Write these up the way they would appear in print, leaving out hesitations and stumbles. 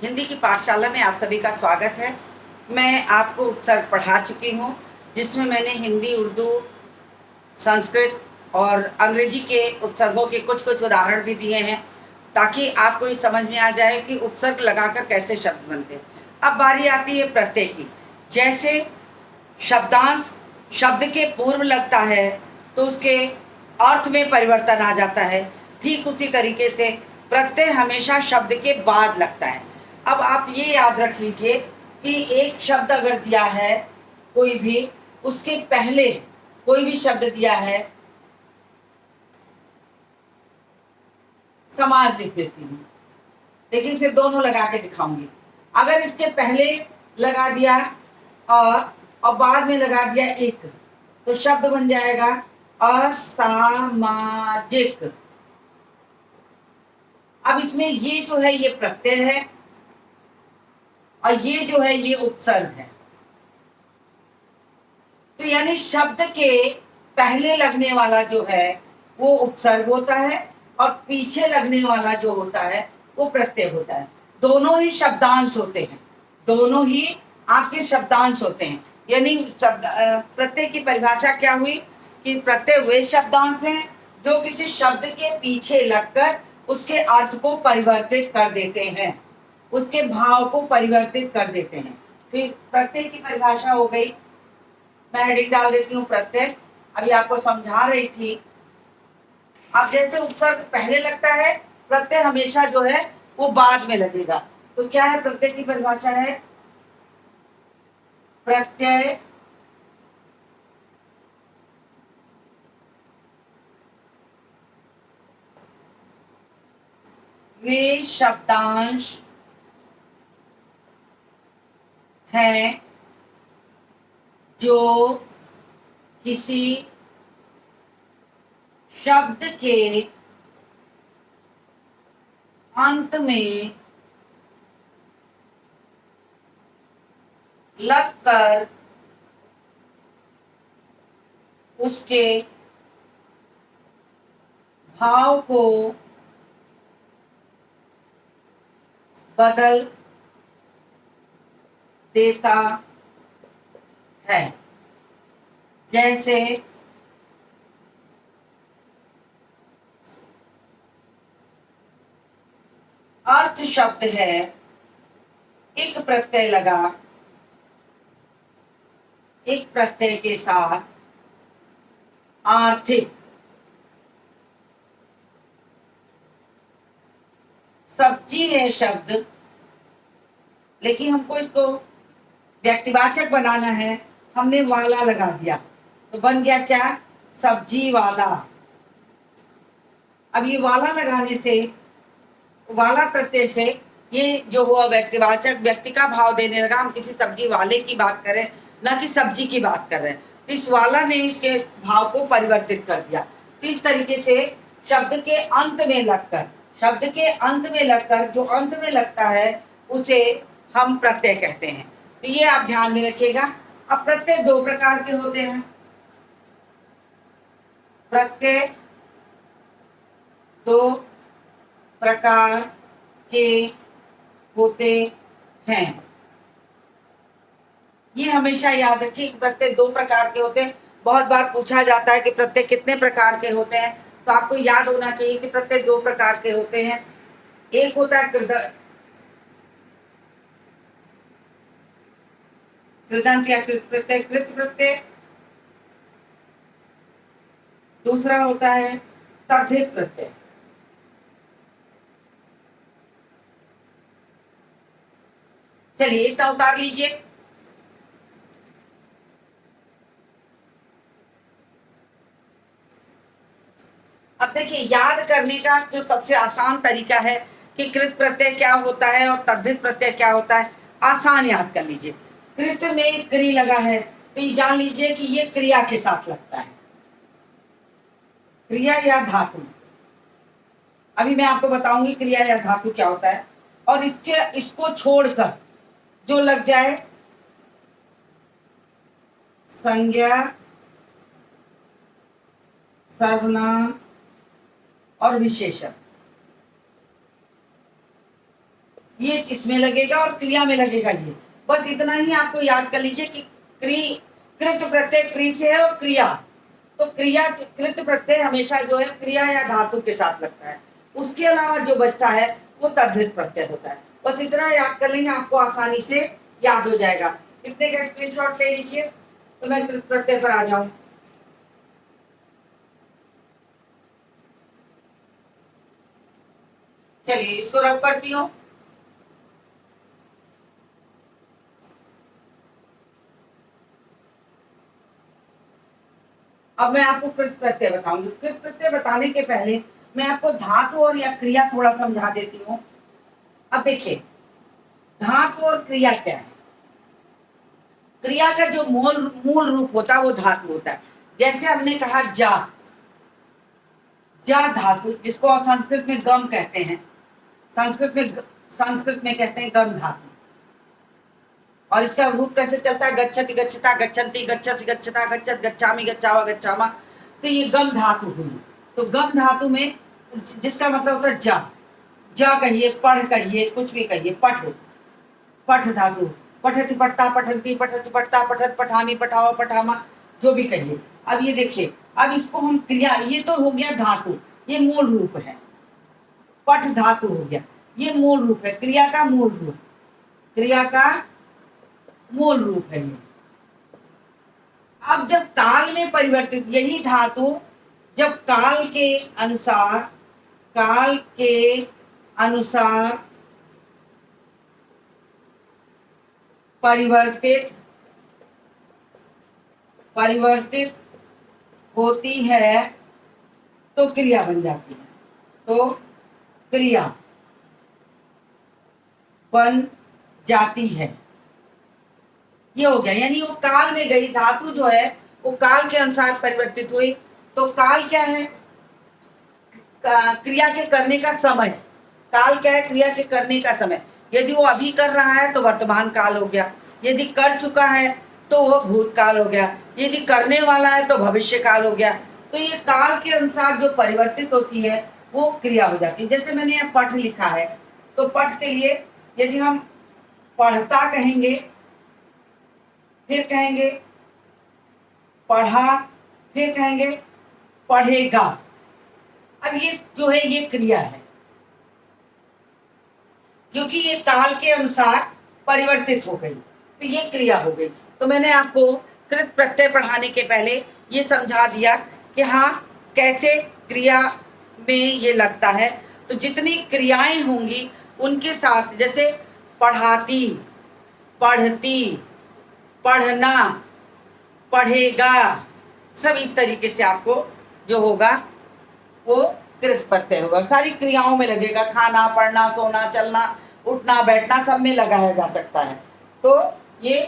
हिंदी की पाठशाला में आप सभी का स्वागत है। मैं आपको उपसर्ग पढ़ा चुकी हूँ, जिसमें मैंने हिंदी, उर्दू, संस्कृत और अंग्रेजी के उपसर्गों के कुछ कुछ उदाहरण भी दिए हैं, ताकि आपको ये समझ में आ जाए कि उपसर्ग लगाकर कैसे शब्द बनते हैं। अब बारी आती है प्रत्यय की। जैसे शब्दांश शब्द के पूर्व लगता है तो उसके अर्थ में परिवर्तन आ जाता है। ठीक उसी तरीके से प्रत्यय हमेशा शब्द के बाद लगता है। अब आप ये याद रख लीजिए कि एक शब्द अगर दिया है कोई भी, उसके पहले कोई भी शब्द दिया है, समाज लिख देती हूँ। देखिए इसमें दोनों लगा के दिखाऊंगी। अगर इसके पहले लगा दिया और बाद में लगा दिया एक, तो शब्द बन जाएगा असामाजिक। अब इसमें ये जो है ये प्रत्यय है और ये जो है ये उपसर्ग है। तो यानी शब्द के पहले लगने वाला जो है वो उपसर्ग होता है और पीछे लगने वाला जो होता है वो प्रत्यय होता है। दोनों ही शब्दांश होते हैं, दोनों ही आपके शब्दांश होते हैं। यानी प्रत्यय की परिभाषा क्या हुई कि प्रत्यय वे शब्दांश हैं जो किसी शब्द के पीछे लगकर उसके अर्थ को परिवर्तित कर देते हैं, उसके भाव को परिवर्तित कर देते हैं। फिर प्रत्यय की परिभाषा हो गई। मैं हेडिंग डाल देती हूँ प्रत्यय। अभी आपको समझा रही थी। अब जैसे उपसर्ग पहले लगता है, प्रत्यय हमेशा जो है वो बाद में लगेगा। तो क्या है प्रत्यय की परिभाषा? है प्रत्यय वे शब्दांश हैं जो किसी शब्द के अंत में लगकर उसके भाव को बदल देता है। जैसे अर्थ शब्द है, एक प्रत्यय लगा, एक प्रत्यय के साथ आर्थिक। सब्जी है शब्द, लेकिन हमको इसको व्यक्तिवाचक बनाना है, हमने वाला लगा दिया तो बन गया क्या? सब्जी वाला। अब ये वाला लगाने से, वाला प्रत्यय से ये जो हुआ व्यक्तिवाचक, व्यक्ति का भाव देने लगा। हम किसी सब्जी वाले की बात कर रहे हैं, ना कि सब्जी की बात कर रहे हैं। तो इस वाला ने इसके भाव को परिवर्तित कर दिया। तो इस तरीके से शब्द के अंत में लगकर, शब्द के अंत में लगकर, जो अंत में लगता है उसे हम प्रत्यय कहते हैं। तो ये आप ध्यान में रखिएगा। अब प्रत्यय दो प्रकार के होते हैं। प्रत्यय दो प्रकार के होते हैं। ये हमेशा याद रखिए कि प्रत्यय दो प्रकार के होते हैं। बहुत बार पूछा जाता है कि प्रत्यय कितने प्रकार के होते हैं, तो आपको याद होना चाहिए कि प्रत्यय दो प्रकार के होते हैं। एक होता है कृदंत या कृत प्रत्यय, कृत प्रत्यय। दूसरा होता है तद्धित प्रत्यय। चलिए इतना उतार लीजिए। अब देखिए, याद करने का जो सबसे आसान तरीका है कि कृत प्रत्यय क्या होता है और तद्धित प्रत्यय क्या होता है, आसान याद कर लीजिए। कृत में क्री लगा है तो ये जान लीजिए कि ये क्रिया के साथ लगता है, क्रिया या धातु। अभी मैं आपको बताऊंगी क्रिया या धातु क्या होता है। और इसको छोड़कर जो लग जाए संज्ञा, सर्वनाम और विशेषण, ये इसमें लगेगा और क्रिया में लगेगा ये। बस इतना ही आपको याद कर लीजिए कि कृत प्रत्यय क्री से है और क्रिया, तो क्रिया कृत प्रत्यय हमेशा जो है क्रिया या धातु के साथ लगता है। उसके अलावा जो बचता है वो तद्धित प्रत्यय होता है। बस इतना याद कर लेंगे, आपको आसानी से याद हो जाएगा। इतने का स्क्रीनशॉट ले लीजिए तो मैं कृत प्रत्यय पर आ जाऊं। चलिए इसको रब करती हूँ। अब मैं आपको कृत प्रत्यय बताऊंगी। कृत प्रत्यय बताने के पहले मैं आपको धातु और या क्रिया थोड़ा समझा देती हूँ। अब देखिए धातु और क्रिया क्या है। क्रिया का जो मूल मूल रूप होता है वो धातु होता है। जैसे हमने कहा जा, जा धातु जिसको संस्कृत में गम कहते हैं, संस्कृत में कहते हैं गम धातु। और इसका रूप कैसे चलता है, गच्छति गच्छता गच्छन्ति गच्छसि गच्छता गच्छत गच्छामि गच्छावा गच्छामा। तो ये गम धातु हुई। तो गम धातु में जिसका मतलब होता है जा कहिए, पढ़ कहिए, कुछ भी कहिए, पठ धातु, पठति पठता पठन्ति पठति पठता पठत पठामी पठावा पठामा, जो भी कहिए। अब ये देखिए, अब इसको हम क्रिया, ये तो हो गया धातु, ये मूल रूप है। पठ धातु हो गया, ये मूल रूप है, क्रिया का मूल रूप, क्रिया का मूल रूप है ये। अब जब काल में परिवर्तित, यही धातु जब काल के अनुसार परिवर्तित होती है तो क्रिया बन जाती है। तो क्रिया बन जाती है, ये हो गया। यानी वो काल में गई धातु जो है वो काल के अनुसार परिवर्तित हुई। तो काल क्या है, क्रिया के करने का समय। काल क्या है, क्रिया के करने का समय। यदि वो अभी कर रहा है तो वर्तमान काल हो गया, यदि कर चुका है तो वो भूतकाल हो गया, यदि करने वाला है तो भविष्य काल हो गया। तो ये काल के अनुसार जो परिवर्तित होती है वो क्रिया हो जाती है। जैसे मैंने यहाँ पठ लिखा है, तो पठ के लिए यदि हम पढ़ता कहेंगे, फिर कहेंगे पढ़ा, फिर कहेंगे पढ़ेगा। अब ये जो है ये क्रिया है, क्योंकि ये काल के अनुसार परिवर्तित हो गई, तो ये क्रिया हो गई। तो मैंने आपको कृत प्रत्यय पढ़ाने के पहले ये समझा दिया कि हाँ कैसे क्रिया में ये लगता है। तो जितनी क्रियाएं होंगी उनके साथ, जैसे पढ़ाती, पढ़ती, पढ़ना, पढ़ेगा, सब इस तरीके से आपको जो होगा वो कृत प्रत्यय होगा। सारी क्रियाओं में लगेगा, खाना, पढ़ना, सोना, चलना, उठना, बैठना, सब में लगाया जा सकता है। तो ये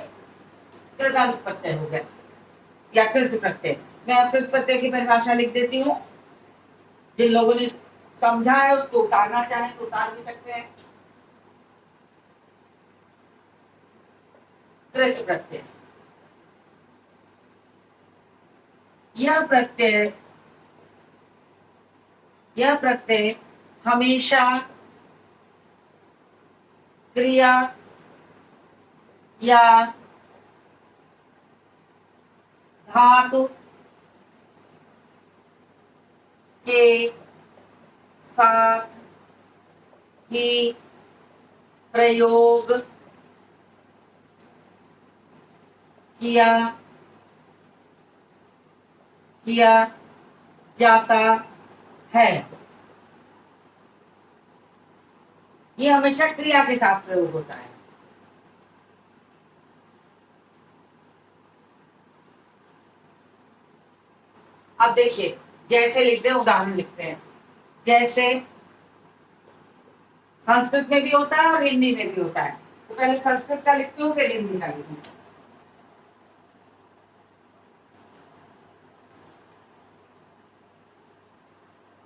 कृदंत प्रत्यय हो गया या कृत प्रत्यय। मैं कृत प्रत्यय की परिभाषा लिख देती हूँ। जिन लोगों ने समझा है उसको उतारना चाहें तो उतार भी सकते हैं। कृत प्रत्यय, यह प्रत्यय हमेशा क्रिया या धातु के साथ ही प्रयोग किया जाता है। ये हमेशा क्रिया के साथ प्रयोग होता है। अब देखिए, जैसे लिखते हैं, उदाहरण लिखते हैं। जैसे संस्कृत में भी होता है और हिंदी में भी होता है। तो पहले संस्कृत का लिखती हूँ, फिर हिंदी का लिखती हूँ।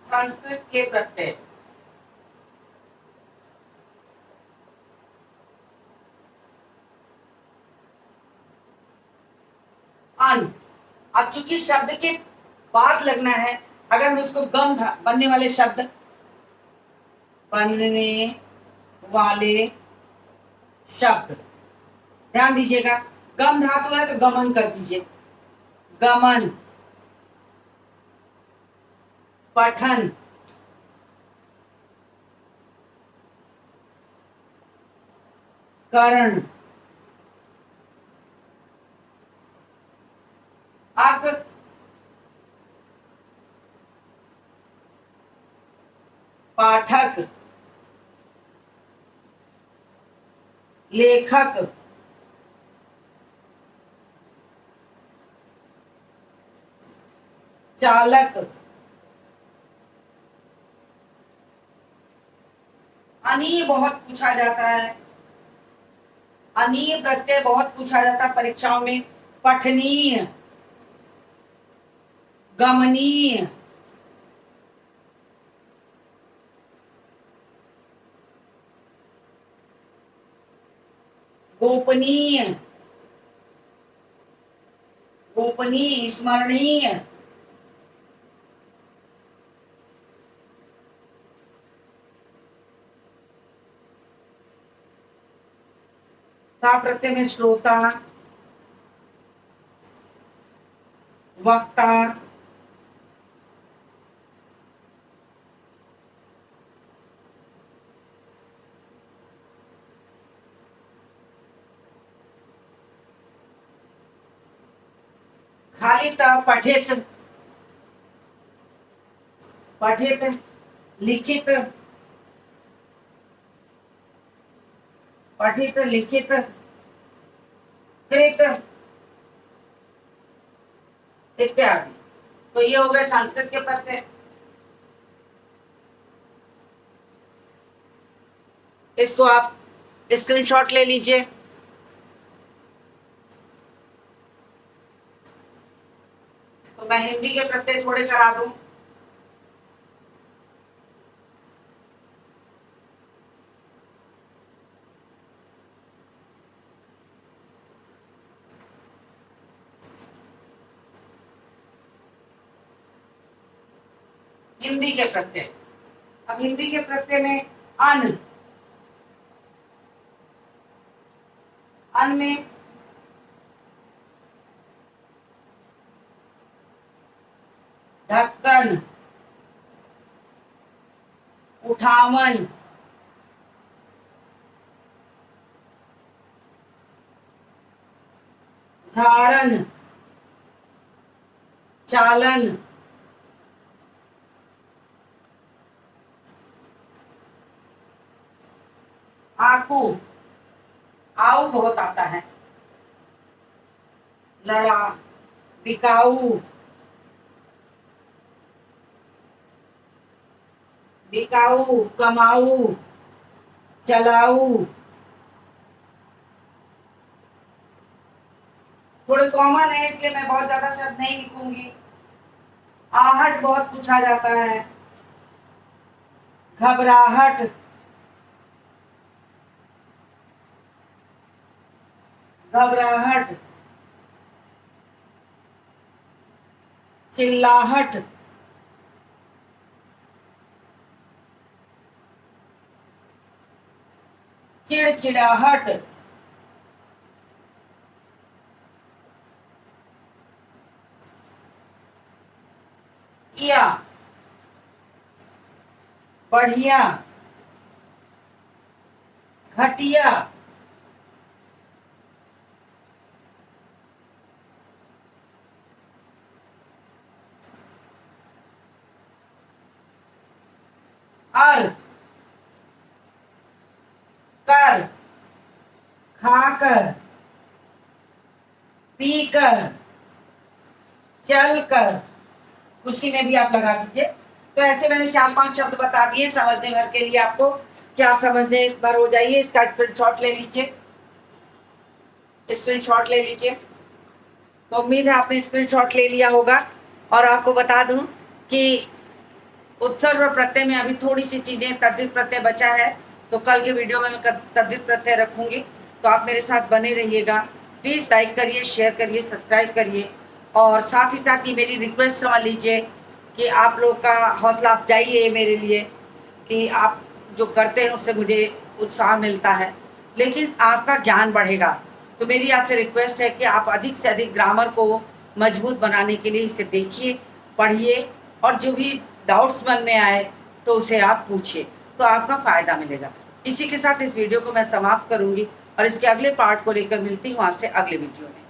संस्कृत के प्रत्यय अन। अब चूंकि शब्द के बाद लगना है, अगर हम इसको गम बनने वाले शब्द, बनने वाले शब्द। ध्यान दीजिएगा, गम धातु है तो गमन कर दीजिए, गमन, पठन, करण, अक, पाठक, लेखक, चालक। अनीय बहुत पूछा जाता है, अनीय प्रत्यय बहुत पूछा जाता है परीक्षाओं में। पठनीय, गमनीय, गोपनीय, गोपनीय, स्मरणीय, का प्रत्यय में श्रोता, वक्ता, खाली था पठित, पठित, लिखित, पठित, लिखित, कृत इत्यादि। तो ये हो गए संस्कृत के प्रत्यय। इसको आप स्क्रीनशॉट ले लीजिए। तो मैं हिंदी के प्रत्यय थोड़े करा दूं। हिंदी के प्रत्यय, अब हिंदी के प्रत्यय में अन, अन में ढक्कन, उठावन, झाड़न, चालन, आकू, आऊ बहुत आता है, लड़ा, बिकाऊ, बिकाऊ, कमाऊ, चलाऊ। थोड़े कॉमन है इसलिए मैं बहुत ज्यादा शब्द नहीं लिखूंगी। आहट बहुत पूछा जाता है, घबराहट, घबराहट, चिल्लाहट, चिड़चिड़ाहट, या, बढ़िया, घटिया, अर, कर, खाकर, पीकर, चलकर, उसी में भी आप लगा दीजिए। तो ऐसे मैंने 4-5 शब्द बता दिए समझने भर के लिए आपको, क्या आप समझने भर हो जाइए। इसका स्क्रीनशॉट ले लीजिए, स्क्रीनशॉट ले लीजिए। तो उम्मीद है आपने स्क्रीनशॉट ले लिया होगा। और आपको बता दूं कि उपसर्ग और प्रत्यय में अभी थोड़ी सी चीजें, तद्धित प्रत्यय बचा है, तो कल के वीडियो में मैं तद्धित प्रत्यय रखूंगी। तो आप मेरे साथ बने रहिएगा। प्लीज लाइक करिए, शेयर करिए, सब्सक्राइब करिए। और साथ ही साथ ये मेरी रिक्वेस्ट समझ लीजिए कि आप लोग का हौसला अफजाई है मेरे लिए कि आप जो करते हैं उससे मुझे उत्साह मिलता है, लेकिन आपका ज्ञान बढ़ेगा। तो मेरी आपसे रिक्वेस्ट है कि आप अधिक से अधिक ग्रामर को मजबूत बनाने के लिए इसे देखिए, पढ़िए और जो भी डाउट्स मन में आए तो उसे आप पूछिए, तो आपका फ़ायदा मिलेगा। इसी के साथ इस वीडियो को मैं समाप्त करूँगी और इसके अगले पार्ट को लेकर मिलती हूँ आपसे अगले वीडियो में।